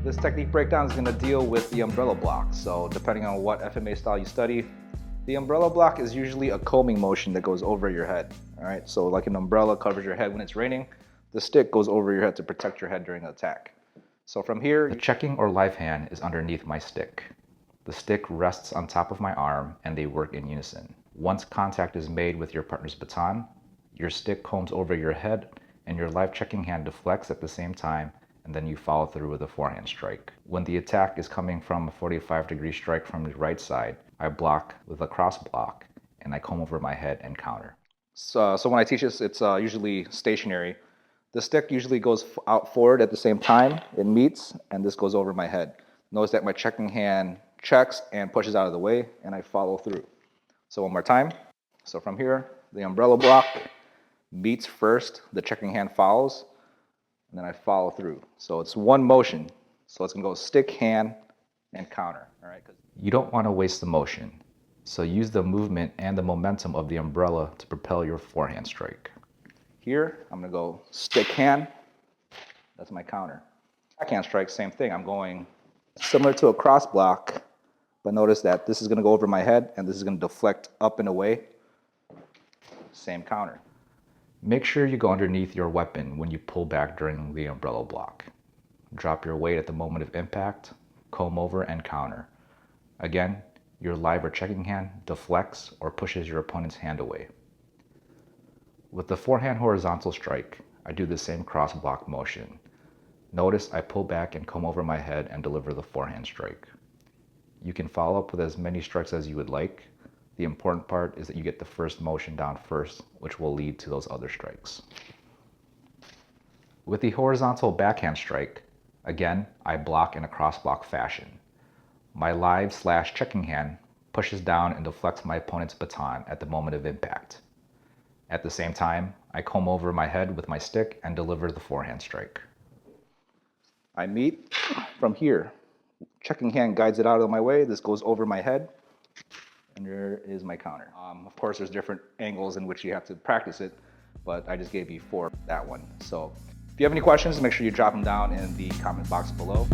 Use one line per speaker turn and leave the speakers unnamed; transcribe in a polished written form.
This technique breakdown is going to deal with the umbrella block. So depending on what FMA style you study, the umbrella block is usually a combing motion that goes over your head. All right, so like an umbrella covers your head when it's raining, the stick goes over your head to protect your head during an attack. So from here, the checking or live hand is underneath my stick. The stick rests on top of my arm and they work in unison. Once contact is made with your partner's baton, your stick combs over your head and your live checking hand deflects at the same time, and then you follow through with a forehand strike. When the attack is coming from a 45-degree strike from the right side, I block with a cross block and I comb over my head and counter. So when I teach this, it's usually stationary. The stick usually goes out forward at the same time, it meets, and this goes over my head. Notice that my checking hand checks and pushes out of the way, and I follow through. So one more time. So from here, the umbrella block meets first, the checking hand follows, and then I follow through. So it's one motion. So it's gonna go stick, hand, and counter, all right? You don't wanna waste the motion. So use the movement and the momentum of the umbrella to propel your forehand strike. Here, I'm gonna go stick, hand, that's my counter. Backhand strike, same thing. I'm going similar to a cross block, but notice that this is gonna go over my head and this is gonna deflect up and away. Same counter. Make sure you go underneath your weapon when you pull back during the umbrella block. Drop your weight at the moment of impact, comb over and counter. Again, your live or checking hand deflects or pushes your opponent's hand away. With the forehand horizontal strike, I do the same cross block motion. Notice I pull back and comb over my head and deliver the forehand strike. You can follow up with as many strikes as you would like. The important part is that you get the first motion down first, which will lead to those other strikes. With the horizontal backhand strike, again, I block in a cross block fashion. My live / checking hand pushes down and deflects my opponent's baton at the moment of impact. At the same time, I comb over my head with my stick and deliver the forehand strike. I meet from here. Checking hand guides it out of my way. This goes over my head. And there is my counter. Of course, there's different angles in which you have to practice it, but I just gave you 4 for that one. So if you have any questions, make sure you drop them down in the comment box below.